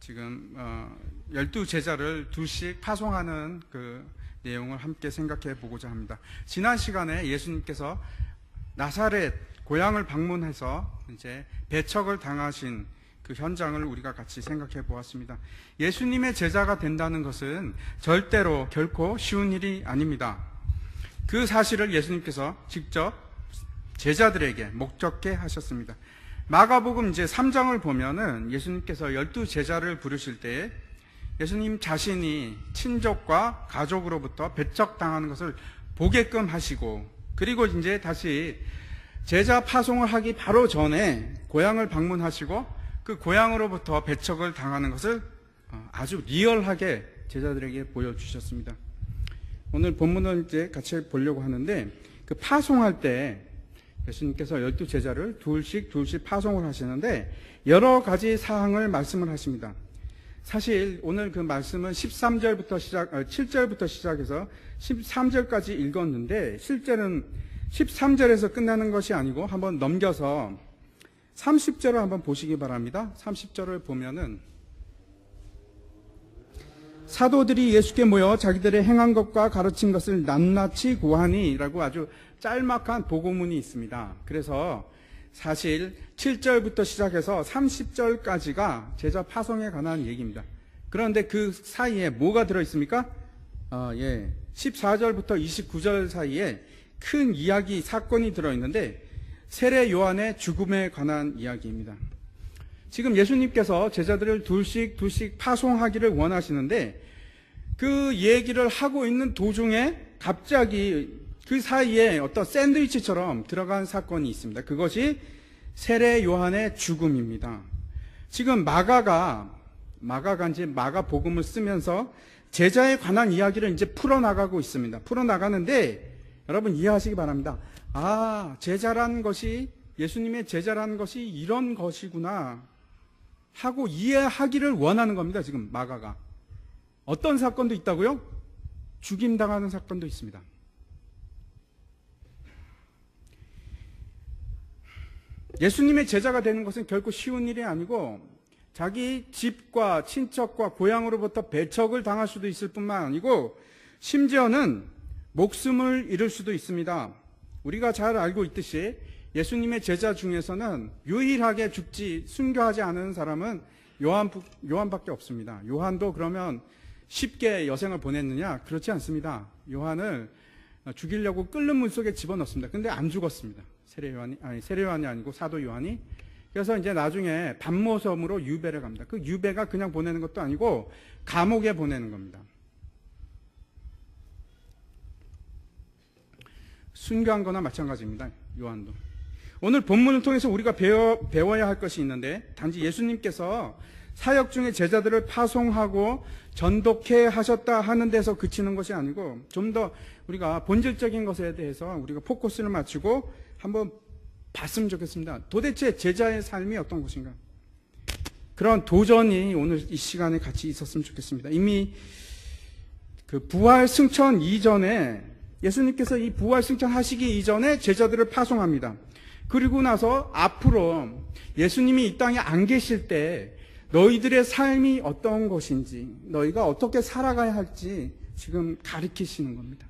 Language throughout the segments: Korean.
지금 12제자를 둘씩 파송하는 그 내용을 함께 생각해 보고자 합니다. 지난 시간에 예수님께서 나사렛 고향을 방문해서 이제 배척을 당하신 그 현장을 우리가 같이 생각해 보았습니다. 예수님의 제자가 된다는 것은 절대로 결코 쉬운 일이 아닙니다. 그 사실을 예수님께서 직접 제자들에게 목적해 하셨습니다. 마가복음 이제 3장을 보면은 예수님께서 12제자를 부르실 때 예수님 자신이 친족과 가족으로부터 배척당하는 것을 보게끔 하시고, 그리고 이제 다시 제자 파송을 하기 바로 전에 고향을 방문하시고 그 고향으로부터 배척을 당하는 것을 아주 리얼하게 제자들에게 보여주셨습니다. 오늘 본문을 이제 같이 보려고 하는데, 그 파송할 때 예수님께서 12제자를 둘씩 파송을 하시는데 여러 가지 사항을 말씀을 하십니다. 사실 오늘 그 말씀은 7절부터 시작해서 13절까지 읽었는데, 실제는 13절에서 끝나는 것이 아니고 한번 넘겨서 30절을 한번 보시기 바랍니다. 30절을 보면은 사도들이 예수께 모여 자기들의 행한 것과 가르친 것을 낱낱이 고하니 라고 아주 짤막한 보고문이 있습니다. 그래서 사실 7절부터 시작해서 30절까지가 제자 파송에 관한 얘기입니다. 그런데 그 사이에 뭐가 들어있습니까? 14절부터 29절 사이에 큰 이야기, 사건이 들어있는데 세례 요한의 죽음에 관한 이야기입니다. 지금 예수님께서 제자들을 둘씩 파송하기를 원하시는데 그 얘기를 하고 있는 도중에 갑자기 그 사이에 어떤 샌드위치처럼 들어간 사건이 있습니다. 그것이 세례 요한의 죽음입니다. 지금 마가가 이제 마가복음을 쓰면서 제자에 관한 이야기를 이제 풀어나가고 있습니다. 풀어나가는데 여러분 이해하시기 바랍니다. 제자라는 것이, 예수님의 제자라는 것이 이런 것이구나 하고 이해하기를 원하는 겁니다. 지금 마가가. 어떤 사건도 있다고요? 죽임당하는 사건도 있습니다. 예수님의 제자가 되는 것은 결코 쉬운 일이 아니고 자기 집과 친척과 고향으로부터 배척을 당할 수도 있을 뿐만 아니고 심지어는 목숨을 잃을 수도 있습니다. 우리가 잘 알고 있듯이 예수님의 제자 중에서는 유일하게 순교하지 않은 사람은 요한밖에 없습니다. 요한도 그러면 쉽게 여생을 보냈느냐? 그렇지 않습니다. 요한을 죽이려고 끓는 물 속에 집어넣습니다. 근데 안 죽었습니다. 세례 요한이 아니고 사도 요한이. 그래서 이제 나중에 반모섬으로 유배를 갑니다. 그 유배가 그냥 보내는 것도 아니고 감옥에 보내는 겁니다. 순교한 거나 마찬가지입니다. 요한도. 오늘 본문을 통해서 우리가 배워야 할 것이 있는데, 단지 예수님께서 사역 중에 제자들을 파송하고 전독해 하셨다 하는 데서 그치는 것이 아니고 좀 더 우리가 본질적인 것에 대해서 우리가 포커스를 맞추고 한번 봤으면 좋겠습니다. 도대체 제자의 삶이 어떤 것인가? 그런 도전이 오늘 이 시간에 같이 있었으면 좋겠습니다. 이미 그 부활 승천 이전에, 예수님께서 이 부활 승천 하시기 이전에 제자들을 파송합니다. 그리고 나서 앞으로 예수님이 이 땅에 안 계실 때 너희들의 삶이 어떤 것인지, 너희가 어떻게 살아가야 할지 지금 가르치시는 겁니다.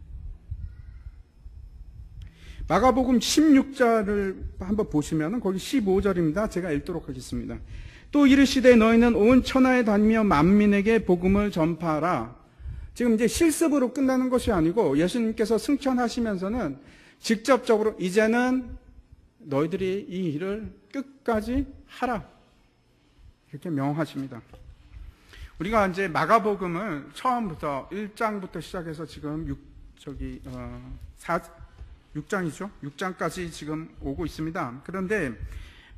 마가복음 16절을 한번 보시면 거기 15절입니다. 제가 읽도록 하겠습니다. 또 이르시되 너희는 온 천하에 다니며 만민에게 복음을 전파하라. 지금 이제 실습으로 끝나는 것이 아니고 예수님께서 승천하시면서는 직접적으로 이제는 너희들이 이 일을 끝까지 하라, 이렇게 명하십니다. 우리가 이제 마가복음을 처음부터 1장부터 시작해서 지금 6장이죠. 6장까지 지금 오고 있습니다. 그런데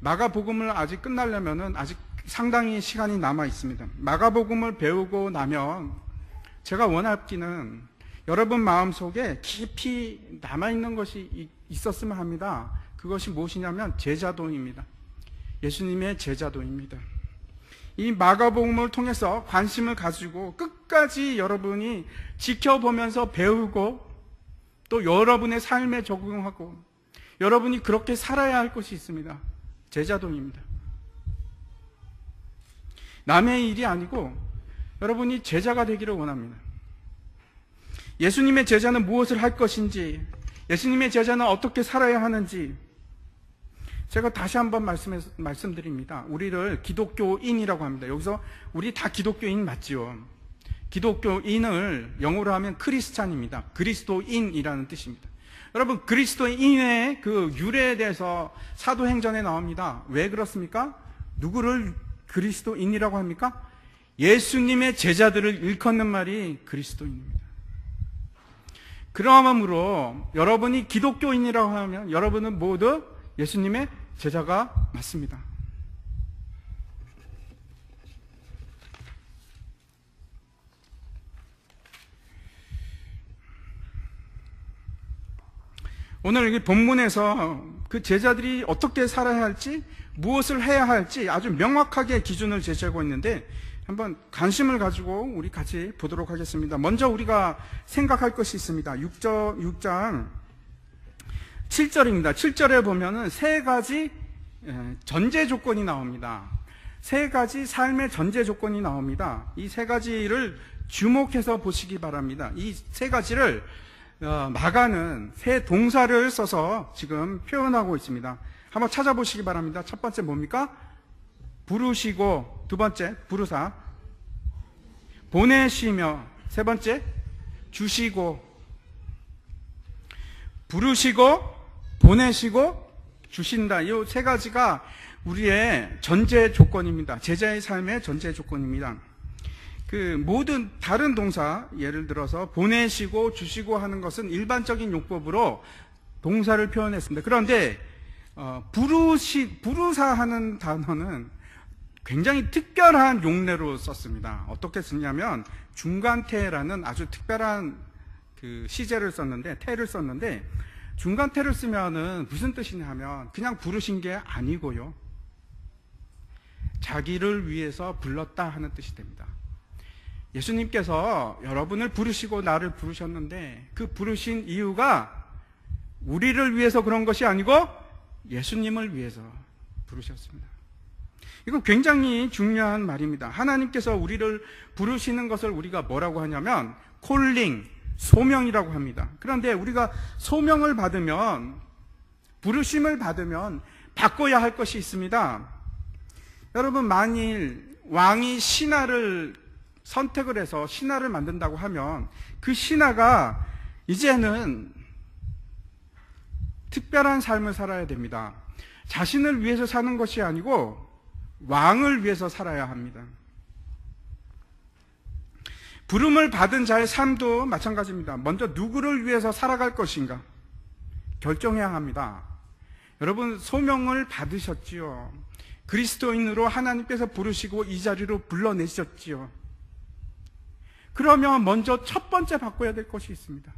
마가복음을 아직 끝나려면은 아직 상당히 시간이 남아 있습니다. 마가복음을 배우고 나면 제가 원하기는 여러분 마음속에 깊이 남아있는 것이 있었으면 합니다. 그것이 무엇이냐면 제자도입니다. 예수님의 제자도입니다. 이 마가복음을 통해서 관심을 가지고 끝까지 여러분이 지켜보면서 배우고 또 여러분의 삶에 적용하고 여러분이 그렇게 살아야 할 것이 있습니다. 제자도입니다. 남의 일이 아니고 여러분이 제자가 되기를 원합니다. 예수님의 제자는 무엇을 할 것인지, 예수님의 제자는 어떻게 살아야 하는지 제가 다시 한번 말씀드립니다. 우리를 기독교인이라고 합니다. 여기서 우리 다 기독교인 맞지요? 기독교인을 영어로 하면 크리스찬입니다. 그리스도인이라는 뜻입니다. 여러분, 그리스도인의 그 유래에 대해서 사도행전에 나옵니다. 왜 그렇습니까? 누구를 그리스도인이라고 합니까? 예수님의 제자들을 일컫는 말이 그리스도인입니다. 그러므로 여러분이 기독교인이라고 하면 여러분은 모두 예수님의 제자가 맞습니다. 오늘 이 본문에서 그 제자들이 어떻게 살아야 할지, 무엇을 해야 할지 아주 명확하게 기준을 제시하고 있는데 한번 관심을 가지고 우리 같이 보도록 하겠습니다. 먼저 우리가 생각할 것이 있습니다. 6장 7절입니다. 7절에 보면은 세 가지 전제 조건이 나옵니다. 세 가지 삶의 전제 조건이 나옵니다. 이 세 가지를 주목해서 보시기 바랍니다. 이 세 가지를 마가는 세 동사를 써서 지금 표현하고 있습니다. 한번 찾아보시기 바랍니다. 첫 번째 뭡니까? 부르시고, 두 번째 부르사, 보내시며, 세 번째 주시고. 부르시고, 보내시고, 주신다. 이 세 가지가 우리의 전제 조건입니다. 제자의 삶의 전제 조건입니다. 그 모든 다른 동사, 예를 들어서 보내시고 주시고 하는 것은 일반적인 용법으로 동사를 표현했습니다. 그런데 부르사 하는 단어는 굉장히 특별한 용례로 썼습니다. 어떻게 쓰냐면 중간태라는 아주 특별한 그 시제를 썼는데, 태를 썼는데, 중간태를 쓰면은 무슨 뜻이냐 하면 그냥 부르신 게 아니고요, 자기를 위해서 불렀다 하는 뜻이 됩니다. 예수님께서 여러분을 부르시고 나를 부르셨는데 그 부르신 이유가 우리를 위해서 그런 것이 아니고 예수님을 위해서 부르셨습니다. 이건 굉장히 중요한 말입니다. 하나님께서 우리를 부르시는 것을 우리가 뭐라고 하냐면 콜링, 소명이라고 합니다. 그런데 우리가 소명을 받으면, 부르심을 받으면 바꿔야 할 것이 있습니다. 여러분, 만일 왕이 신하를 선택을 해서 신하를 만든다고 하면 그 신하가 이제는 특별한 삶을 살아야 됩니다. 자신을 위해서 사는 것이 아니고 왕을 위해서 살아야 합니다. 부름을 받은 자의 삶도 마찬가지입니다. 먼저 누구를 위해서 살아갈 것인가 결정해야 합니다. 여러분, 소명을 받으셨지요. 그리스도인으로 하나님께서 부르시고 이 자리로 불러내셨지요. 그러면 먼저 첫 번째 바꿔야 될 것이 있습니다.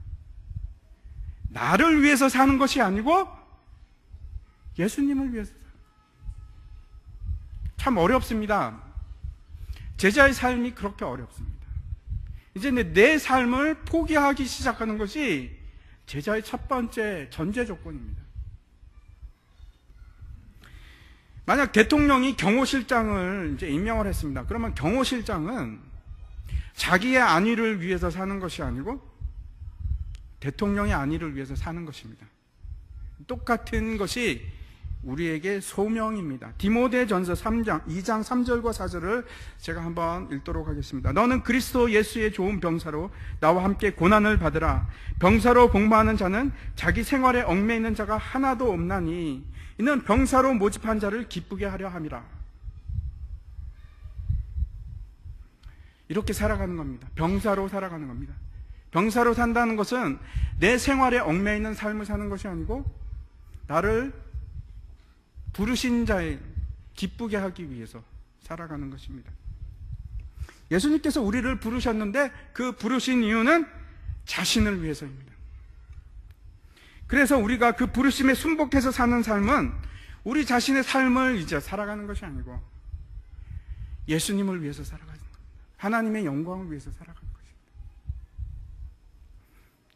나를 위해서 사는 것이 아니고 예수님을 위해서. 참 어렵습니다. 제자의 삶이 그렇게 어렵습니다. 이제 내 삶을 포기하기 시작하는 것이 제자의 첫 번째 전제 조건입니다. 만약 대통령이 경호실장을 이제 임명을 했습니다. 그러면 경호실장은 자기의 안위를 위해서 사는 것이 아니고 대통령의 안위를 위해서 사는 것입니다. 똑같은 것이 우리에게 소명입니다. 디모데전서 2장 3절과 4절을 제가 한번 읽도록 하겠습니다. 너는 그리스도 예수의 좋은 병사로 나와 함께 고난을 받으라. 병사로 복무하는 자는 자기 생활에 얽매이는 자가 하나도 없나니 이는 병사로 모집한 자를 기쁘게 하려 함이라. 이렇게 살아가는 겁니다. 병사로 살아가는 겁니다. 병사로 산다는 것은 내 생활에 얽매이는 삶을 사는 것이 아니고 나를 부르신 자의 기쁘게 하기 위해서 살아가는 것입니다. 예수님께서 우리를 부르셨는데 그 부르신 이유는 자신을 위해서입니다. 그래서 우리가 그 부르심에 순복해서 사는 삶은 우리 자신의 삶을 이제 살아가는 것이 아니고 예수님을 위해서 살아가는 겁니다. 하나님의 영광을 위해서 살아가는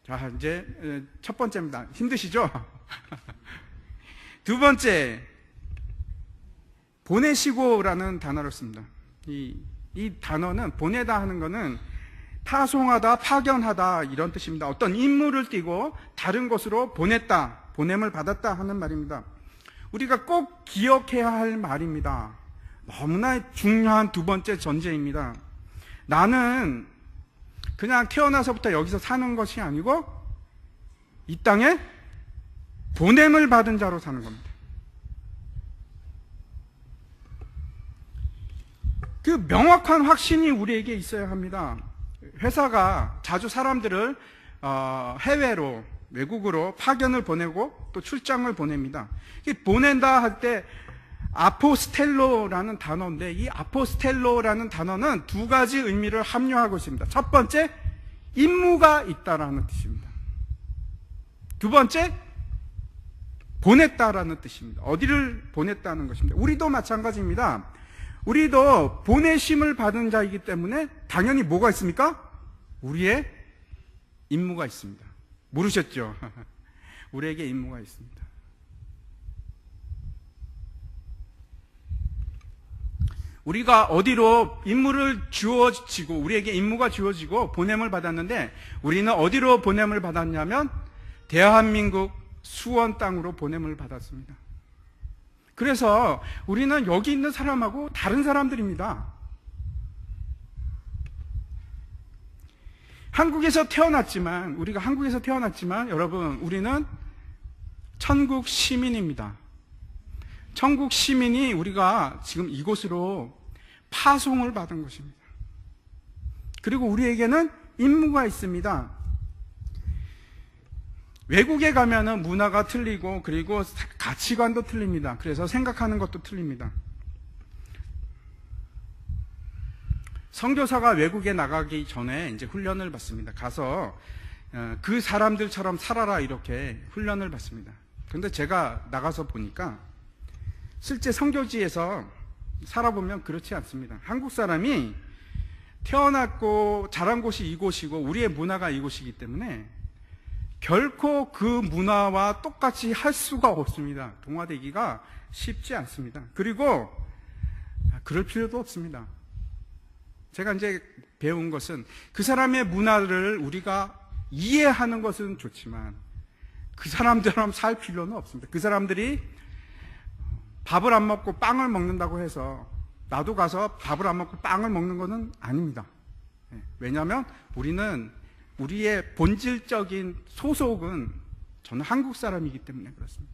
것입니다. 자, 이제 첫 번째입니다. 힘드시죠? 두 번째, 보내시고라는 단어를 씁니다. 이 단어는 보내다 하는 것은 파송하다, 파견하다 이런 뜻입니다. 어떤 임무를 띠고 다른 곳으로 보냈다, 보냄을 받았다 하는 말입니다. 우리가 꼭 기억해야 할 말입니다. 너무나 중요한 두 번째 전제입니다. 나는 그냥 태어나서부터 여기서 사는 것이 아니고 이 땅에 보냄을 받은 자로 사는 겁니다. 그 명확한 확신이 우리에게 있어야 합니다. 회사가 자주 사람들을 해외로, 외국으로 파견을 보내고 또 출장을 보냅니다. 보낸다 할 때 아포스텔로라는 단어인데, 이 아포스텔로라는 단어는 두 가지 의미를 함유하고 있습니다. 첫 번째, 임무가 있다라는 뜻입니다. 두 번째, 보냈다라는 뜻입니다. 어디를 보냈다는 것입니다. 우리도 마찬가지입니다. 우리도 보내심을 받은 자이기 때문에 당연히 뭐가 있습니까? 우리의 임무가 있습니다. 모르셨죠? 우리에게 임무가 있습니다. 우리가 어디로 임무를 주어지고, 우리에게 임무가 주어지고 보냄을 받았는데, 우리는 어디로 보냄을 받았냐면 대한민국 수원 땅으로 보냄을 받았습니다. 그래서 우리는 여기 있는 사람하고 다른 사람들입니다. 우리가 한국에서 태어났지만 여러분, 우리는 천국 시민입니다. 천국 시민이 우리가 지금 이곳으로 파송을 받은 것입니다. 그리고 우리에게는 임무가 있습니다. 외국에 가면은 문화가 틀리고, 그리고 가치관도 틀립니다. 그래서 생각하는 것도 틀립니다. 선교사가 외국에 나가기 전에 이제 훈련을 받습니다. 가서 그 사람들처럼 살아라, 이렇게 훈련을 받습니다. 그런데 제가 나가서 보니까 실제 선교지에서 살아보면 그렇지 않습니다. 한국 사람이 태어났고 자란 곳이 이곳이고 우리의 문화가 이곳이기 때문에 결코 그 문화와 똑같이 할 수가 없습니다. 동화되기가 쉽지 않습니다. 그리고 그럴 필요도 없습니다. 제가 이제 배운 것은 그 사람의 문화를 우리가 이해하는 것은 좋지만 그 사람들처럼 살 필요는 없습니다. 그 사람들이 밥을 안 먹고 빵을 먹는다고 해서 나도 가서 밥을 안 먹고 빵을 먹는 것은 아닙니다. 왜냐하면 우리는 우리의 본질적인 소속은 저는 한국 사람이기 때문에 그렇습니다.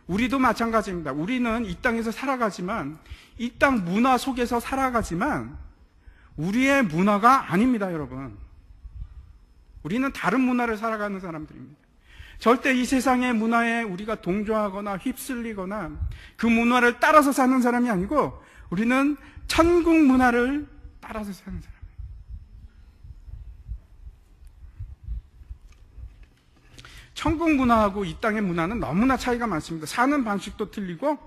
우리도 마찬가지입니다. 우리는 이 땅에서 살아가지만, 이 땅 문화 속에서 살아가지만 우리의 문화가 아닙니다, 여러분. 우리는 다른 문화를 살아가는 사람들입니다. 절대 이 세상의 문화에 우리가 동조하거나 휩쓸리거나 그 문화를 따라서 사는 사람이 아니고 우리는 천국 문화를 따라서 사는 사람. 천국 문화하고 이 땅의 문화는 너무나 차이가 많습니다. 사는 방식도 틀리고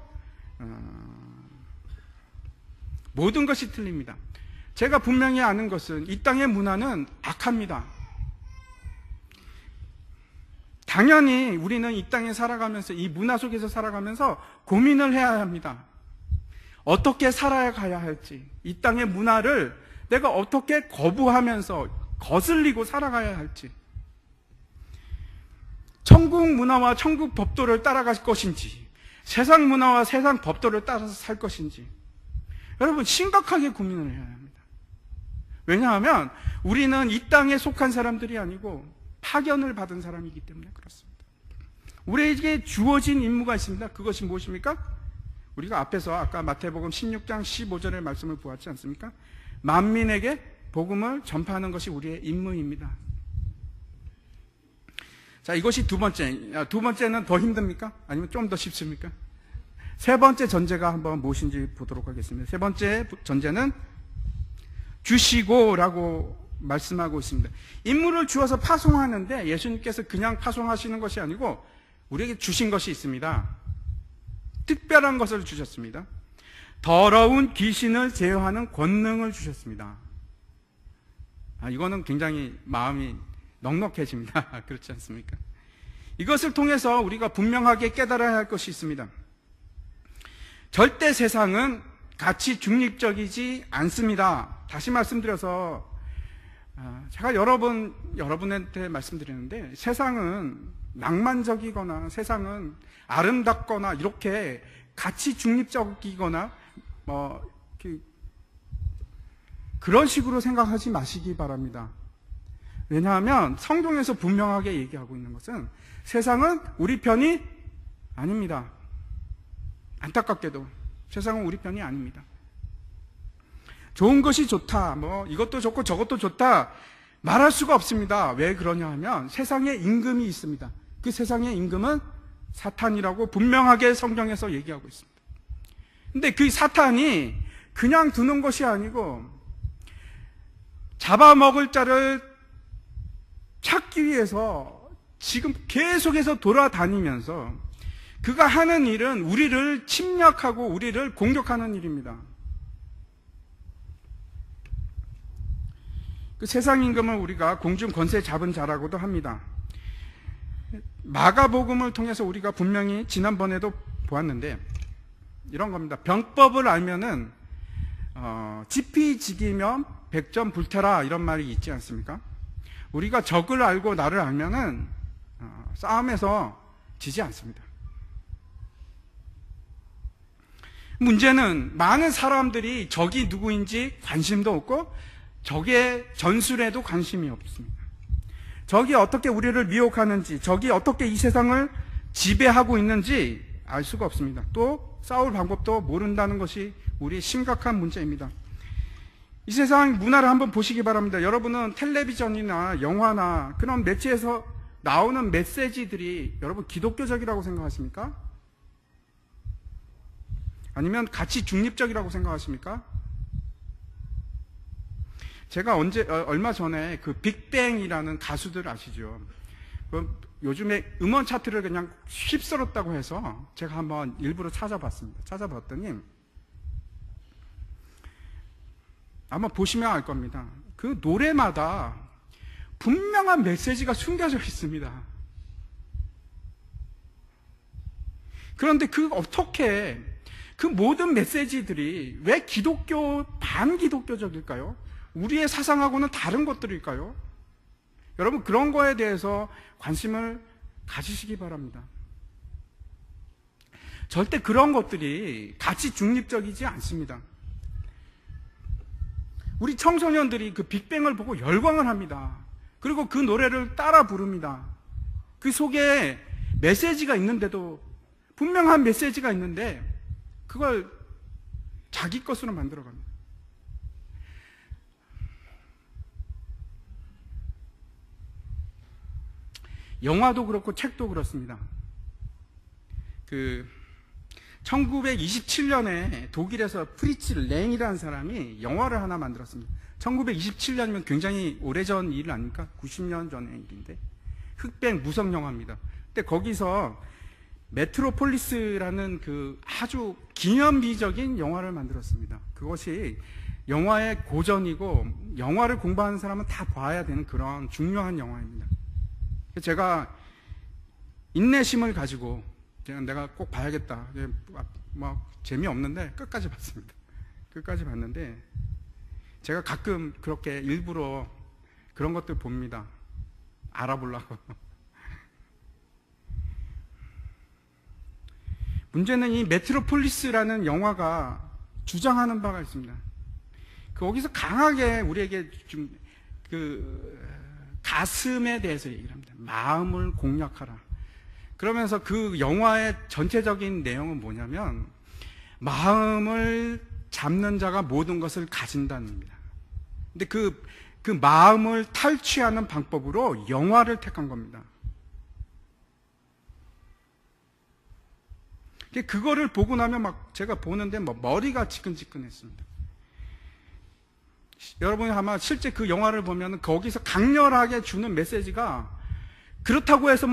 모든 것이 틀립니다. 제가 분명히 아는 것은 이 땅의 문화는 악합니다. 당연히 우리는 이 땅에 살아가면서, 이 문화 속에서 살아가면서 고민을 해야 합니다. 어떻게 살아야 가야 할지, 이 땅의 문화를 내가 어떻게 거부하면서 거슬리고 살아가야 할지, 천국 문화와 천국 법도를 따라갈 것인지, 세상 문화와 세상 법도를 따라서 살 것인지, 여러분 심각하게 고민을 해야 합니다. 왜냐하면 우리는 이 땅에 속한 사람들이 아니고 파견을 받은 사람이기 때문에 그렇습니다. 우리에게 주어진 임무가 있습니다. 그것이 무엇입니까? 우리가 앞에서 아까 마태복음 16장 15절의 말씀을 보았지 않습니까? 만민에게 복음을 전파하는 것이 우리의 임무입니다. 자, 이것이 두 번째. 두 번째는 더 힘듭니까? 아니면 좀 더 쉽습니까? 세 번째 전제가 한번 무엇인지 보도록 하겠습니다. 세 번째 전제는 주시고라고 말씀하고 있습니다. 임무를 주어서 파송하는데 예수님께서 그냥 파송하시는 것이 아니고 우리에게 주신 것이 있습니다. 특별한 것을 주셨습니다. 더러운 귀신을 제어하는 권능을 주셨습니다. 이거는 굉장히 마음이 넉넉해집니다. 그렇지 않습니까? 이것을 통해서 우리가 분명하게 깨달아야 할 것이 있습니다. 절대 세상은 가치 중립적이지 않습니다. 다시 말씀드려서 제가 여러분한테 말씀드리는데, 세상은 낭만적이거나 세상은 아름답거나 이렇게 가치 중립적이거나 그런 식으로 생각하지 마시기 바랍니다. 왜냐하면 성경에서 분명하게 얘기하고 있는 것은 세상은 우리 편이 아닙니다. 안타깝게도 세상은 우리 편이 아닙니다. 좋은 것이 좋다, 이것도 좋고 저것도 좋다 말할 수가 없습니다. 왜 그러냐 하면 세상에 임금이 있습니다. 그 세상의 임금은 사탄이라고 분명하게 성경에서 얘기하고 있습니다. 근데 그 사탄이 그냥 두는 것이 아니고 잡아먹을 자를 찾기 위해서 지금 계속해서 돌아다니면서 그가 하는 일은 우리를 침략하고 우리를 공격하는 일입니다. 그 세상 임금을 우리가 공중 권세 잡은 자라고도 합니다. 마가복음을 통해서 우리가 분명히 지난번에도 보았는데 이런 겁니다. 병법을 알면은 지피지기면 백전 불태라, 이런 말이 있지 않습니까? 우리가 적을 알고 나를 알면은 싸움에서 지지 않습니다. 문제는 많은 사람들이 적이 누구인지 관심도 없고 적의 전술에도 관심이 없습니다. 적이 어떻게 우리를 미혹하는지, 적이 어떻게 이 세상을 지배하고 있는지 알 수가 없습니다. 또 싸울 방법도 모른다는 것이 우리의 심각한 문제입니다. 이 세상 문화를 한번 보시기 바랍니다. 여러분은 텔레비전이나 영화나 그런 매체에서 나오는 메시지들이 여러분 기독교적이라고 생각하십니까? 아니면 가치 중립적이라고 생각하십니까? 제가 얼마 전에 그 빅뱅이라는 가수들 아시죠? 요즘에 음원 차트를 그냥 휩쓸었다고 해서 제가 한번 일부러 찾아봤습니다. 찾아봤더니 아마 보시면 알 겁니다. 그 노래마다 분명한 메시지가 숨겨져 있습니다. 그런데 어떻게 그 모든 메시지들이 왜 반기독교적일까요? 우리의 사상하고는 다른 것들일까요? 여러분, 그런 거에 대해서 관심을 가지시기 바랍니다. 절대 그런 것들이 가치 중립적이지 않습니다. 우리 청소년들이 그 빅뱅을 보고 열광을 합니다. 그리고 그 노래를 따라 부릅니다. 그 속에 메시지가 있는데도, 분명한 메시지가 있는데 그걸 자기 것으로 만들어갑니다. 영화도 그렇고 책도 그렇습니다. 1927년에 독일에서 프리츠 랭이라는 사람이 영화를 하나 만들었습니다. 1927년이면 굉장히 오래전 일 아닙니까? 90년 전의 일인데, 흑백 무성 영화입니다. 근데 거기서 메트로폴리스라는 그 아주 기념비적인 영화를 만들었습니다. 그것이 영화의 고전이고 영화를 공부하는 사람은 다 봐야 되는 그런 중요한 영화입니다. 제가 인내심을 가지고 내가 꼭 봐야겠다, 재미없는데 끝까지 봤습니다. 끝까지 봤는데 제가 가끔 그렇게 일부러 그런 것들 봅니다. 알아보려고. 문제는 이 메트로폴리스라는 영화가 주장하는 바가 있습니다. 거기서 강하게 우리에게 좀 가슴에 대해서 얘기를 합니다. 마음을 공략하라. 그러면서 그 영화의 전체적인 내용은 뭐냐면, 마음을 잡는 자가 모든 것을 가진다는 겁니다. 근데 그 마음을 탈취하는 방법으로 영화를 택한 겁니다. 그거를 보고 나면 제가 보는데 머리가 지끈지끈했습니다. 여러분이 아마 실제 그 영화를 보면 거기서 강렬하게 주는 메시지가, 그렇다고 해서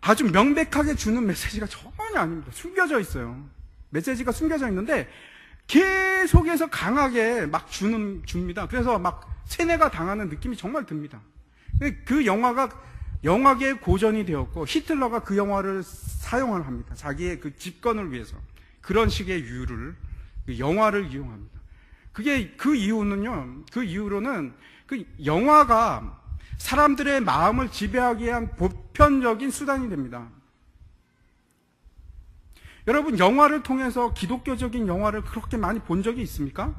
아주 명백하게 주는 메시지가 전혀 아닙니다. 숨겨져 있어요. 메시지가 숨겨져 있는데 계속해서 강하게 줍니다. 그래서 세뇌가 당하는 느낌이 정말 듭니다. 그 영화가 영화계의 고전이 되었고, 히틀러가 그 영화를 사용을 합니다. 자기의 그 집권을 위해서. 그런 식의 그 영화를 이용합니다. 그 이후로는 그 영화가 사람들의 마음을 지배하기 위한 보편적인 수단이 됩니다. 여러분, 영화를 통해서 기독교적인 영화를 그렇게 많이 본 적이 있습니까?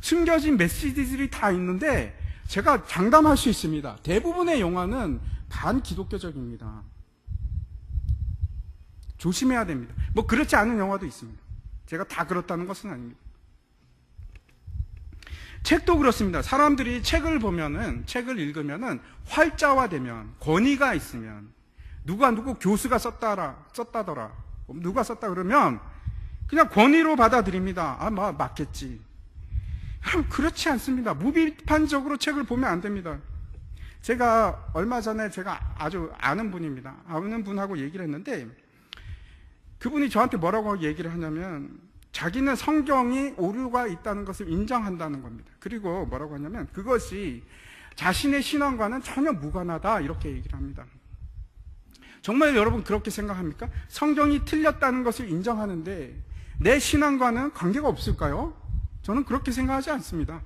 숨겨진 메시지들이 다 있는데 제가 장담할 수 있습니다. 대부분의 영화는 반기독교적입니다. 조심해야 됩니다. 뭐 그렇지 않은 영화도 있습니다. 제가 다 그렇다는 것은 아닙니다. 책도 그렇습니다. 사람들이 책을 읽으면은 활자화되면, 권위가 있으면, 누구 교수가 썼다더라. 누가 썼다 그러면 그냥 권위로 받아들입니다. 아, 맞겠지. 그렇지 않습니다. 무비판적으로 책을 보면 안 됩니다. 제가 얼마 전에 제가 아주 아는 분입니다. 아는 분하고 얘기를 했는데 그분이 저한테 뭐라고 얘기를 하냐면 자기는 성경이 오류가 있다는 것을 인정한다는 겁니다. 그리고 뭐라고 하냐면 그것이 자신의 신앙과는 전혀 무관하다 이렇게 얘기를 합니다. 정말 여러분 그렇게 생각합니까? 성경이 틀렸다는 것을 인정하는데 내 신앙과는 관계가 없을까요? 저는 그렇게 생각하지 않습니다.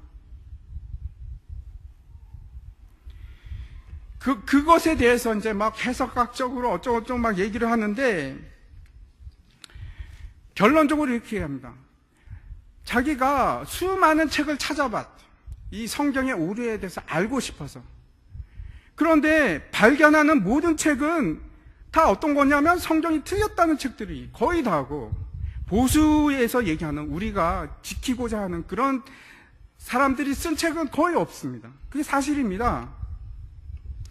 그것에 대해서 이제 막 해석학적으로 어쩌고저쩌고 막 얘기를 하는데 결론적으로 이렇게 얘기합니다. 자기가 수많은 책을 찾아봤. 이 성경의 오류에 대해서 알고 싶어서. 그런데 발견하는 모든 책은 다 어떤 거냐면 성경이 틀렸다는 책들이 거의 다고 보수에서 얘기하는 우리가 지키고자 하는 그런 사람들이 쓴 책은 거의 없습니다. 그게 사실입니다.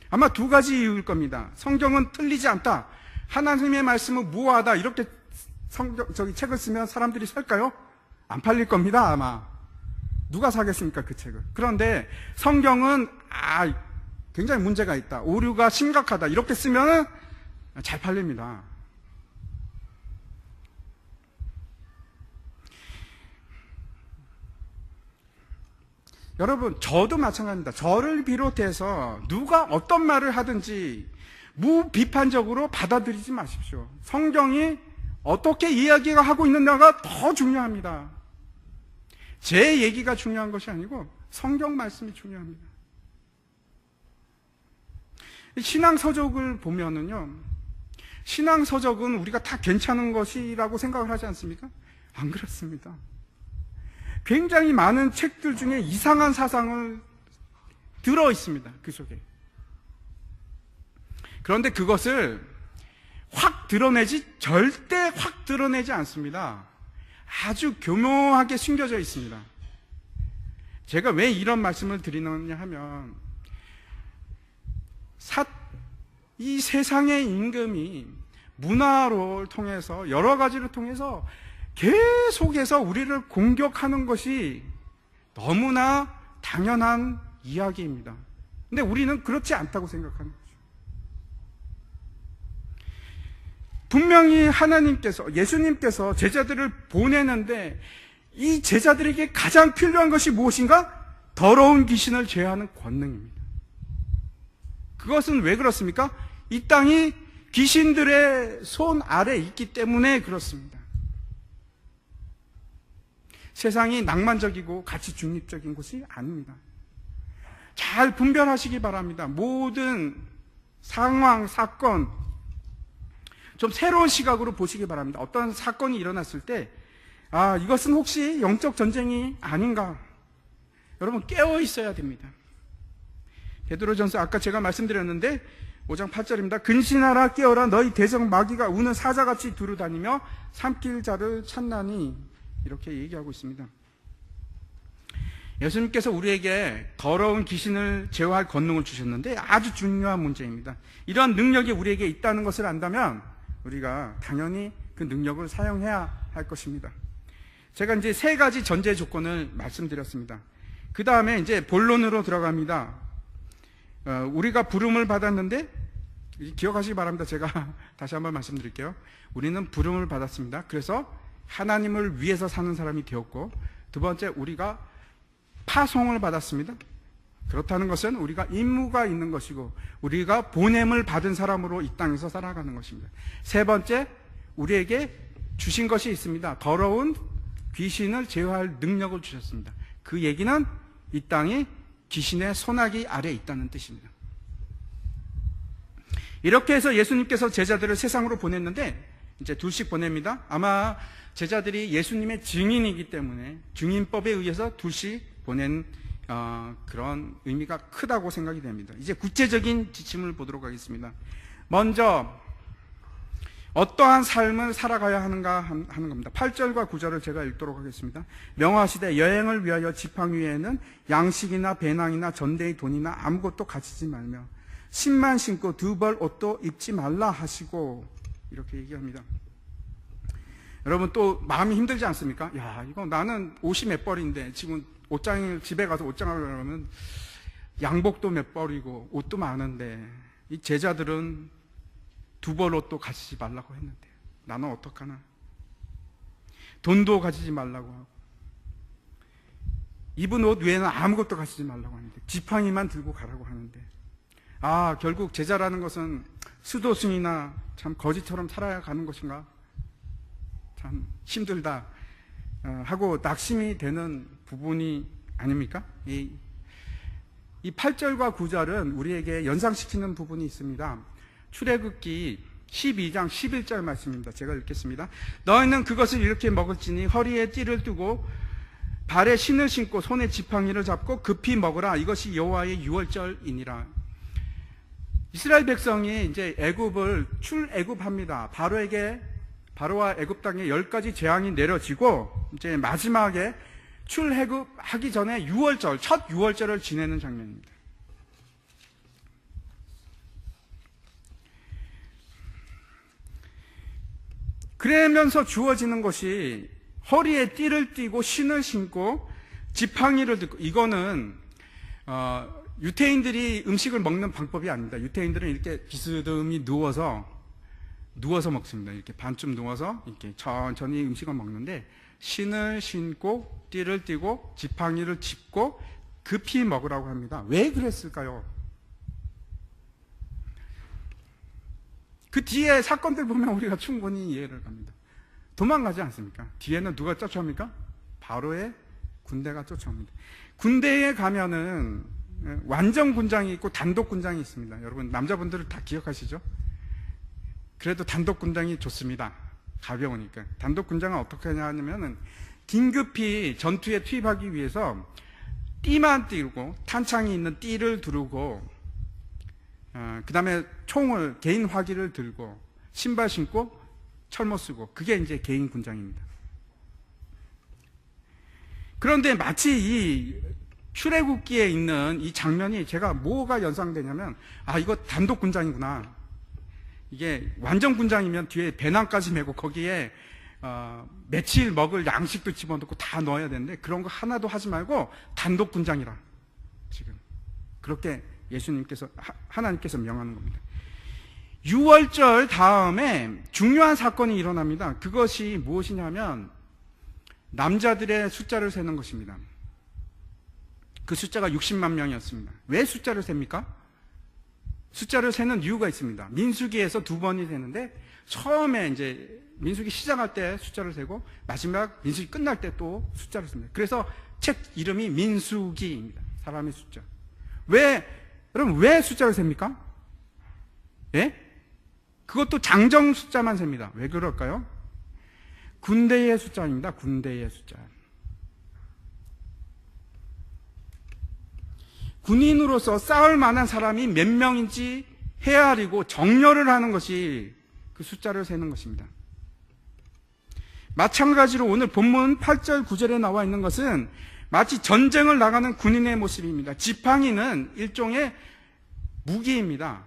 아마 두 가지 이유일 겁니다. 성경은 틀리지 않다. 하나님의 말씀은 무효하다. 이렇게 책을 쓰면 사람들이 살까요? 안 팔릴 겁니다, 아마. 누가 사겠습니까, 그 책을. 그런데 성경은, 굉장히 문제가 있다. 오류가 심각하다. 이렇게 쓰면 잘 팔립니다. 여러분, 저도 마찬가지입니다. 저를 비롯해서 누가 어떤 말을 하든지 무비판적으로 받아들이지 마십시오. 성경이 어떻게 이야기가 하고 있느냐가 더 중요합니다. 제 얘기가 중요한 것이 아니고 성경 말씀이 중요합니다. 신앙서적을 보면은요, 신앙서적은 우리가 다 괜찮은 것이라고 생각을 하지 않습니까? 안 그렇습니다. 굉장히 많은 책들 중에 이상한 사상을 들어 있습니다. 그 속에. 그런데 그것을 절대 확 드러내지 않습니다. 아주 교묘하게 숨겨져 있습니다. 제가 왜 이런 말씀을 드리느냐 하면, 이 세상의 임금이 문화를 통해서, 여러 가지를 통해서 계속해서 우리를 공격하는 것이 너무나 당연한 이야기입니다. 근데 우리는 그렇지 않다고 생각하는 거죠. 분명히 하나님께서, 예수님께서 제자들을 보내는데 이 제자들에게 가장 필요한 것이 무엇인가? 더러운 귀신을 제어하는 권능입니다. 그것은 왜 그렇습니까? 이 땅이 귀신들의 손 아래 있기 때문에 그렇습니다. 세상이 낭만적이고 가치 중립적인 곳이 아닙니다. 잘 분별하시기 바랍니다. 모든 상황, 사건, 좀 새로운 시각으로 보시기 바랍니다. 어떤 사건이 일어났을 때, 이것은 혹시 영적 전쟁이 아닌가? 여러분, 깨어 있어야 됩니다. 베드로전서 아까 제가 말씀드렸는데 5장 8절입니다. 근신하라 깨어라 너희 대적 마귀가 우는 사자같이 두루다니며 삼킬 자를 찾나니, 이렇게 얘기하고 있습니다. 예수님께서 우리에게 더러운 귀신을 제어할 권능을 주셨는데 아주 중요한 문제입니다. 이러한 능력이 우리에게 있다는 것을 안다면 우리가 당연히 그 능력을 사용해야 할 것입니다. 제가 이제 3가지 전제 조건을 말씀드렸습니다. 그 다음에 이제 본론으로 들어갑니다. 우리가 부름을 받았는데, 기억하시기 바랍니다. 제가 다시 한번 말씀드릴게요. 우리는 부름을 받았습니다. 그래서 하나님을 위해서 사는 사람이 되었고, 두 번째, 우리가 파송을 받았습니다. 그렇다는 것은 우리가 임무가 있는 것이고 우리가 보냄을 받은 사람으로 이 땅에서 살아가는 것입니다. 세 번째, 우리에게 주신 것이 있습니다. 더러운 귀신을 제어할 능력을 주셨습니다. 그 얘기는 이 땅이 귀신의 손아귀 아래에 있다는 뜻입니다. 이렇게 해서 예수님께서 제자들을 세상으로 보냈는데 이제 둘씩 보냅니다. 아마 제자들이 예수님의 증인이기 때문에 증인법에 의해서 둘씩 보낸 그런 의미가 크다고 생각이 됩니다. 이제 구체적인 지침을 보도록 하겠습니다. 먼저 어떠한 삶을 살아가야 하는가 하는 겁니다. 8절과 9절을 제가 읽도록 하겠습니다. 명하시되 여행을 위하여 지팡 위에는 양식이나 배낭이나 전대의 돈이나 아무것도 가지지 말며 신만 신고 두 벌 옷도 입지 말라 하시고 이렇게 얘기합니다. 여러분 또 마음이 힘들지 않습니까? 야, 이거 나는 옷이 몇 벌인데 지금 옷장을 집에 가서 옷장을 가면 양복도 몇 벌이고 옷도 많은데 이 제자들은 두 벌 옷도 가지지 말라고 했는데 나는 어떡하나? 돈도 가지지 말라고 하고 입은 옷 외에는 아무것도 가지지 말라고 하는데 지팡이만 들고 가라고 하는데 결국 제자라는 것은 수도승이나 참 거지처럼 살아야 가는 것인가? 참 힘들다 하고 낙심이 되는 부분이 아닙니까? 이 8절과 9절은 우리에게 연상시키는 부분이 있습니다. 출애굽기 12장 11절 말씀입니다. 제가 읽겠습니다. 너희는 그것을 이렇게 먹을지니 허리에 띠를 두고 발에 신을 신고 손에 지팡이를 잡고 급히 먹으라. 이것이 여호와의 유월절이니라. 이스라엘 백성이 이제 애굽을 출애굽합니다. 바로와 애굽 땅에 10가지 재앙이 내려지고 이제 마지막에 출애굽하기 전에 유월절, 첫 유월절을 지내는 장면입니다. 그러면서 주어지는 것이 허리에 띠를 띠고 신을 신고 지팡이를 들고 이거는 유태인들이 음식을 먹는 방법이 아닙니다. 유태인들은 이렇게 비스듬히 누워서 먹습니다. 이렇게 반쯤 누워서 이렇게 천천히 음식을 먹는데 신을 신고 띠를 띠고 지팡이를 짚고 급히 먹으라고 합니다. 왜 그랬을까요? 그 뒤에 사건들 보면 우리가 충분히 이해를 합니다. 도망가지 않습니까? 뒤에는 누가 쫓아옵니까? 바로의 군대가 쫓아옵니다. 군대에 가면은 완전 군장이 있고 단독 군장이 있습니다. 여러분 남자분들은 다 기억하시죠? 그래도 단독 군장이 좋습니다. 가벼우니까. 단독 군장은 어떻게 하냐면은 긴급히 전투에 투입하기 위해서 띠만 띠고 탄창이 있는 띠를 두르고 그 다음에 총을 개인 화기를 들고 신발 신고 철모 쓰고 그게 이제 개인 군장입니다. 그런데 마치 이 출애굽기에 있는 이 장면이 제가 뭐가 연상되냐면 이거 단독 군장이구나. 이게 완전 군장이면 뒤에 배낭까지 메고 거기에 며칠 먹을 양식도 집어넣고 다 넣어야 되는데 그런 거 하나도 하지 말고 단독 군장이라 지금 그렇게 하나님께서 명하는 겁니다. 6월절 다음에 중요한 사건이 일어납니다. 그것이 무엇이냐면 남자들의 숫자를 세는 것입니다. 그 숫자가 60만 명이었습니다. 왜 숫자를 셉니까? 숫자를 세는 이유가 있습니다. 민수기에서 2번이 세는데 처음에 이제 민수기 시작할 때 숫자를 세고 마지막 민수기 끝날 때 또 숫자를 셉니다. 그래서 책 이름이 민수기입니다. 사람의 숫자. 여러분 왜 숫자를 셉니까? 예? 그것도 장정 숫자만 셉니다. 왜 그럴까요? 군대의 숫자입니다. 군대의 숫자. 군인으로서 싸울 만한 사람이 몇 명인지 헤아리고 정렬을 하는 것이 그 숫자를 세는 것입니다. 마찬가지로 오늘 본문 8절 9절에 나와 있는 것은 마치 전쟁을 나가는 군인의 모습입니다. 지팡이는 일종의 무기입니다.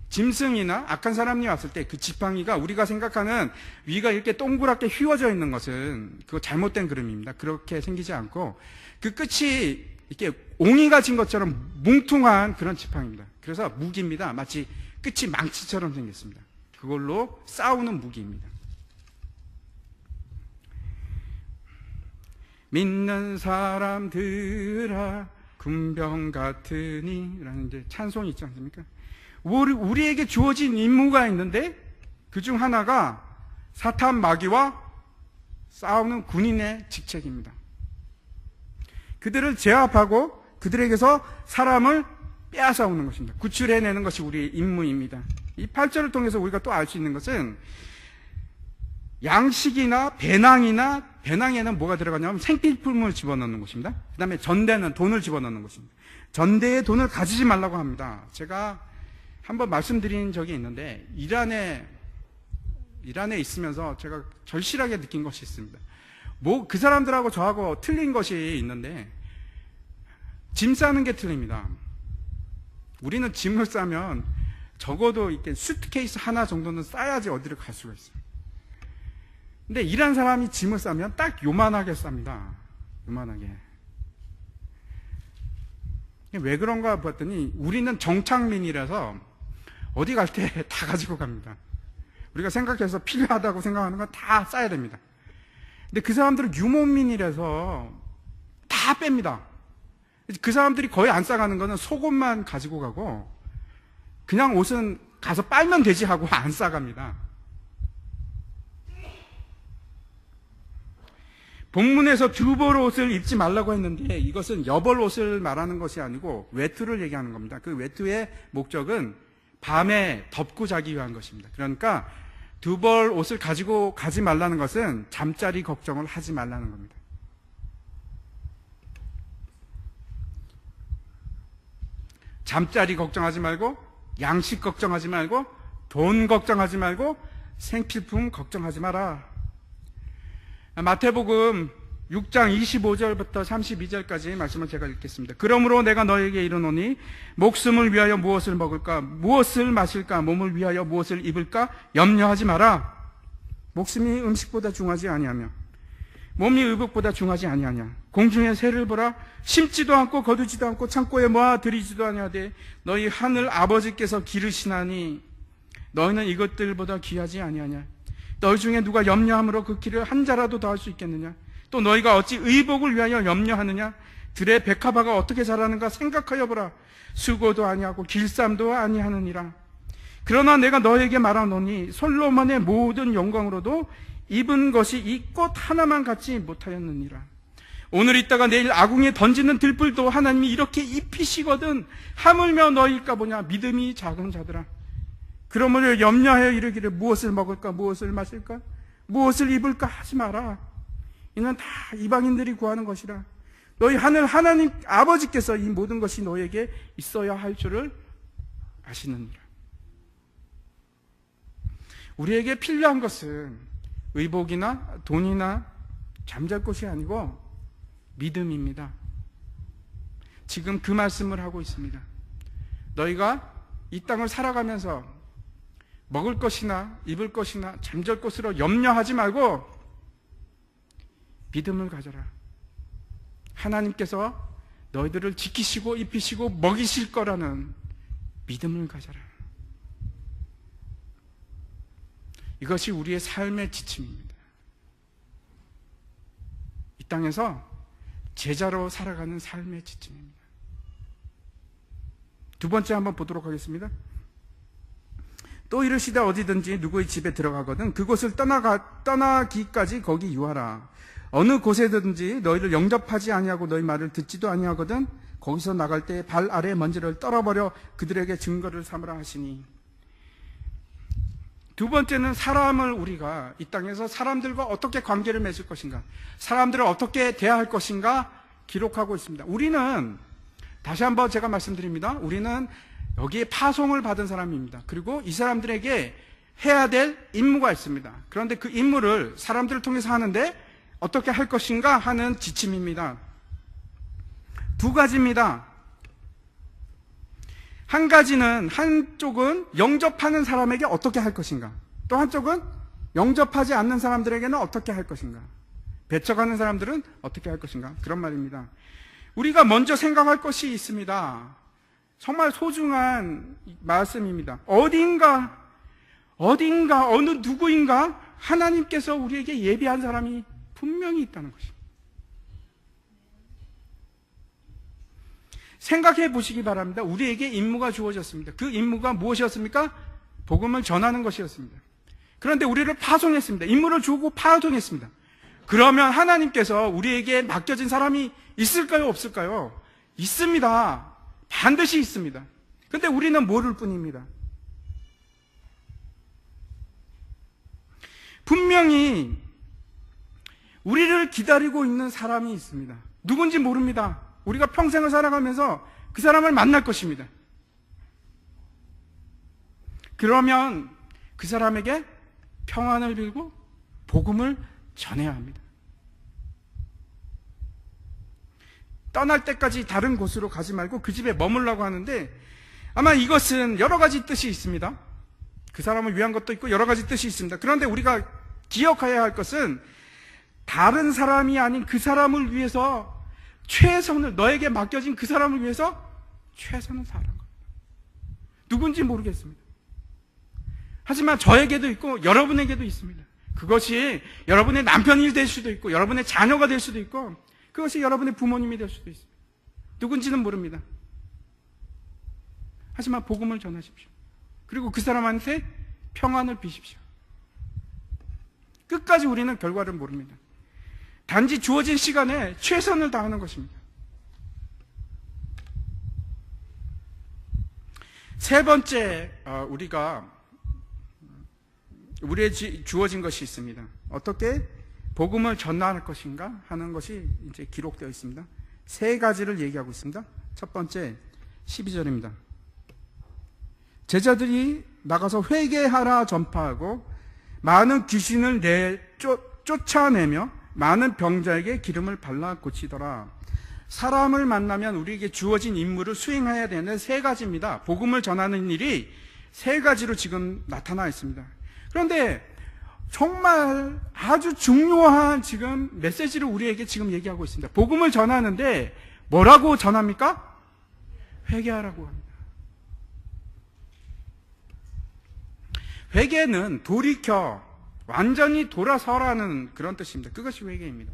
짐승이나 악한 사람이 왔을 때 그 지팡이가 우리가 생각하는 위가 이렇게 동그랗게 휘어져 있는 것은 그거 잘못된 그림입니다. 그렇게 생기지 않고 그 끝이 이렇게 옹이가 진 것처럼 뭉퉁한 그런 지팡이입니다. 그래서 무기입니다. 마치 끝이 망치처럼 생겼습니다. 그걸로 싸우는 무기입니다. 믿는 사람들아 군병 같으니 라는 이제 찬송이 있지 않습니까? 우리에게 주어진 임무가 있는데 그 중 하나가 사탄 마귀와 싸우는 군인의 직책입니다. 그들을 제압하고 그들에게서 사람을 빼앗아오는 것입니다. 구출해내는 것이 우리의 임무입니다. 이 8절을 통해서 우리가 또 알 수 있는 것은 양식이나 배낭에는 뭐가 들어가냐면 생필품을 집어넣는 것입니다. 그 다음에 전대는 돈을 집어넣는 것입니다. 전대에 돈을 가지지 말라고 합니다. 제가 한번 말씀드린 적이 있는데 이란에 있으면서 제가 절실하게 느낀 것이 있습니다. 그 사람들하고 저하고 틀린 것이 있는데 짐 싸는 게 틀립니다. 우리는 짐을 싸면 적어도 이렇게 수트케이스 하나 정도는 싸야지 어디를 갈 수가 있어요. 근데 이란 사람이 짐을 싸면 딱 요만하게 쌉니다. 요만하게. 왜 그런가 봤더니 우리는 정착민이라서 어디 갈 때 다 가지고 갑니다. 우리가 생각해서 필요하다고 생각하는 건 다 싸야 됩니다. 근데 그 사람들은 유목민이라서 다 뺍니다. 그 사람들이 거의 안 싸가는 거는 속옷만 가지고 가고 그냥 옷은 가서 빨면 되지 하고 안 싸갑니다. 본문에서 두벌 옷을 입지 말라고 했는데 이것은 여벌 옷을 말하는 것이 아니고 외투를 얘기하는 겁니다. 그 외투의 목적은 밤에 덮고 자기 위한 것입니다. 그러니까 두벌 옷을 가지고 가지 말라는 것은 잠자리 걱정을 하지 말라는 겁니다. 잠자리 걱정하지 말고 양식 걱정하지 말고 돈 걱정하지 말고 생필품 걱정하지 마라. 마태복음 6장 25절부터 32절까지 말씀을 제가 읽겠습니다. 그러므로 내가 너에게 이르노니 목숨을 위하여 무엇을 먹을까 무엇을 마실까 몸을 위하여 무엇을 입을까 염려하지 마라. 목숨이 음식보다 중하지 아니하며 몸이 의복보다 중하지 아니하냐. 공중의 새를 보라. 심지도 않고 거두지도 않고 창고에 모아 들이지도 아니하되 너희 하늘 아버지께서 기르시나니 너희는 이것들보다 귀하지 아니하냐. 너희 중에 누가 염려함으로 그 길을 한 자라도 더 할 수 있겠느냐. 또 너희가 어찌 의복을 위하여 염려하느냐. 들의 백합화가 어떻게 자라는가 생각하여 보라. 수고도 아니하고 길쌈도 아니하느니라. 그러나 내가 너에게 말하노니 솔로몬의 모든 영광으로도 입은 것이 이 꽃 하나만 갖지 못하였느니라. 오늘 있다가 내일 아궁이에 던지는 들불도 하나님이 이렇게 입히시거든 하물며 너희일까 보냐. 믿음이 작은 자들아. 그러므로 염려하여 이르기를 무엇을 먹을까 무엇을 마실까 무엇을 입을까 하지 마라. 이는 다 이방인들이 구하는 것이라. 너희 하늘 하나님 아버지께서 이 모든 것이 너에게 있어야 할 줄을 아시느니라. 우리에게 필요한 것은 의복이나 돈이나 잠잘 곳이 아니고 믿음입니다. 지금 그 말씀을 하고 있습니다. 너희가 이 땅을 살아가면서 먹을 것이나 입을 것이나 잠잘 곳으로 염려하지 말고 믿음을 가져라. 하나님께서 너희들을 지키시고 입히시고 먹이실 거라는 믿음을 가져라. 이것이 우리의 삶의 지침입니다. 이 땅에서 제자로 살아가는 삶의 지침입니다. 두 번째 한번 보도록 하겠습니다. 또 이르시되 어디든지 누구의 집에 들어가거든 그곳을 떠나기까지 거기 유하라. 어느 곳에든지 너희를 영접하지 아니하고 너희 말을 듣지도 아니하거든 거기서 나갈 때 발 아래 먼지를 떨어버려 그들에게 증거를 삼으라 하시니. 두 번째는 사람을 우리가 이 땅에서 사람들과 어떻게 관계를 맺을 것인가 사람들을 어떻게 대할 것인가 기록하고 있습니다. 우리는 다시 한번 제가 말씀드립니다. 우리는 여기에 파송을 받은 사람입니다. 그리고 이 사람들에게 해야 될 임무가 있습니다. 그런데 그 임무를 사람들을 통해서 하는데 어떻게 할 것인가 하는 지침입니다. 두 가지입니다. 한 가지는 한쪽은 영접하는 사람에게 어떻게 할 것인가 또 한쪽은 영접하지 않는 사람들에게는 어떻게 할 것인가 배척하는 사람들은 어떻게 할 것인가 그런 말입니다. 우리가 먼저 생각할 것이 있습니다. 정말 소중한 말씀입니다. 어딘가 어느 누구인가 하나님께서 우리에게 예비한 사람이 분명히 있다는 것입니다. 생각해 보시기 바랍니다. 우리에게 임무가 주어졌습니다. 그 임무가 무엇이었습니까? 복음을 전하는 것이었습니다. 그런데 우리를 파송했습니다. 임무를 주고 파송했습니다. 그러면 하나님께서 우리에게 맡겨진 사람이 있을까요? 없을까요? 있습니다. 반드시 있습니다. 근데 우리는 모를 뿐입니다. 분명히 우리를 기다리고 있는 사람이 있습니다. 누군지 모릅니다. 우리가 평생을 살아가면서 그 사람을 만날 것입니다. 그러면 그 사람에게 평안을 빌고 복음을 전해야 합니다. 떠날 때까지 다른 곳으로 가지 말고 그 집에 머물라고 하는데, 아마 이것은 여러 가지 뜻이 있습니다. 그 사람을 위한 것도 있고 여러 가지 뜻이 있습니다. 그런데 우리가 기억해야 할 것은 다른 사람이 아닌 그 사람을 위해서 최선을, 너에게 맡겨진 그 사람을 위해서 최선을 다하는 겁니다. 누군지 모르겠습니다. 하지만 저에게도 있고 여러분에게도 있습니다. 그것이 여러분의 남편이 될 수도 있고 여러분의 자녀가 될 수도 있고 그것이 여러분의 부모님이 될 수도 있습니다. 누군지는 모릅니다. 하지만 복음을 전하십시오. 그리고 그 사람한테 평안을 비십시오. 끝까지 우리는 결과를 모릅니다. 단지 주어진 시간에 최선을 다하는 것입니다. 세 번째, 우리에게 주어진 것이 있습니다. 어떻게 복음을 전할 것인가 하는 것이 이제 기록되어 있습니다. 세 가지를 얘기하고 있습니다. 첫 번째, 12절입니다. 제자들이 나가서 회개하라 전파하고 많은 귀신을 쫓아내며 많은 병자에게 기름을 발라 고치더라. 사람을 만나면 우리에게 주어진 임무를 수행해야 되는 세 가지입니다. 복음을 전하는 일이 세 가지로 지금 나타나 있습니다. 그런데 정말 아주 중요한 지금 메시지를 우리에게 지금 얘기하고 있습니다. 복음을 전하는데 뭐라고 전합니까? 회개하라고 합니다. 회개는 돌이켜 완전히 돌아서라는 그런 뜻입니다. 그것이 회개입니다.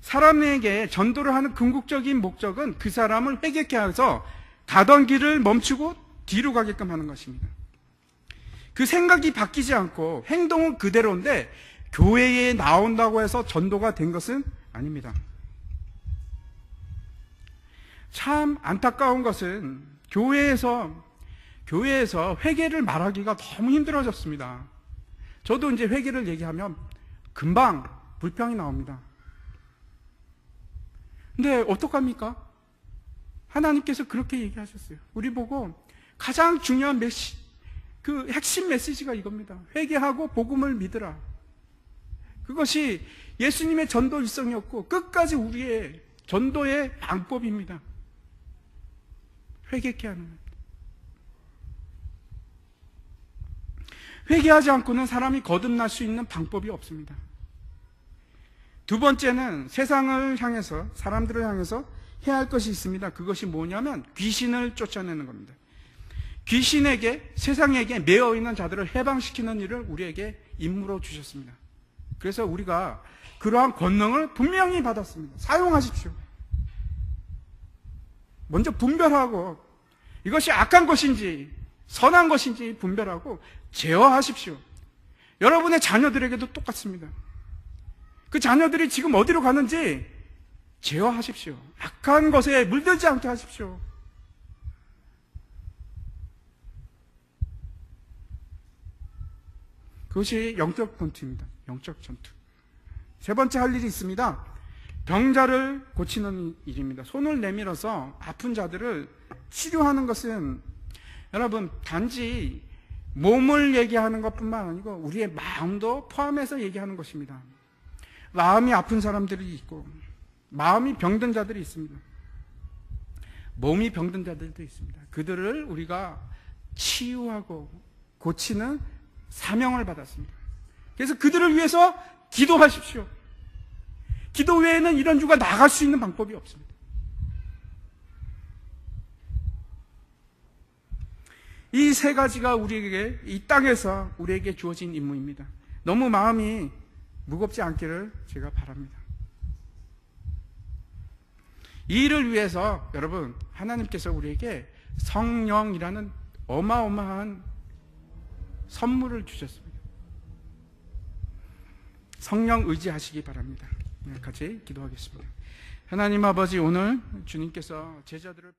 사람에게 전도를 하는 궁극적인 목적은 그 사람을 회개케 해서 가던 길을 멈추고 뒤로 가게끔 하는 것입니다. 그 생각이 바뀌지 않고 행동은 그대로인데 교회에 나온다고 해서 전도가 된 것은 아닙니다. 참 안타까운 것은 교회에서 회개를 말하기가 너무 힘들어졌습니다. 저도 이제 회개를 얘기하면 금방 불평이 나옵니다. 근데 어떡합니까? 하나님께서 그렇게 얘기하셨어요. 우리 보고 가장 중요한 그 핵심 메시지가 이겁니다. 회개하고 복음을 믿으라. 그것이 예수님의 전도 일성이었고 끝까지 우리의 전도의 방법입니다. 회개케 하는 것. 회개하지 않고는 사람이 거듭날 수 있는 방법이 없습니다. 두 번째는 세상을 향해서, 사람들을 향해서 해야 할 것이 있습니다. 그것이 뭐냐면 귀신을 쫓아내는 겁니다. 귀신에게, 세상에게 매여 있는 자들을 해방시키는 일을 우리에게 임무로 주셨습니다. 그래서 우리가 그러한 권능을 분명히 받았습니다. 사용하십시오. 먼저 분별하고 이것이 악한 것인지 선한 것인지 분별하고 제어하십시오. 여러분의 자녀들에게도 똑같습니다. 그 자녀들이 지금 어디로 가는지 제어하십시오. 악한 것에 물들지 않게 하십시오. 그것이 영적 전투입니다. 영적 전투. 세 번째 할 일이 있습니다. 병자를 고치는 일입니다. 손을 내밀어서 아픈 자들을 치료하는 것은 여러분 단지 몸을 얘기하는 것뿐만 아니고 우리의 마음도 포함해서 얘기하는 것입니다. 마음이 아픈 사람들이 있고 마음이 병든 자들이 있습니다. 몸이 병든 자들도 있습니다. 그들을 우리가 치유하고 고치는 사명을 받았습니다. 그래서 그들을 위해서 기도하십시오. 기도 외에는 이런 주가 나갈 수 있는 방법이 없습니다. 이 세 가지가 우리에게, 이 땅에서 우리에게 주어진 임무입니다. 너무 마음이 무겁지 않기를 제가 바랍니다. 이 일을 위해서 여러분, 하나님께서 우리에게 성령이라는 어마어마한 선물을 주셨습니다. 성령 의지하시기 바랍니다. 같이 기도하겠습니다. 하나님 아버지, 오늘 주님께서 제자들을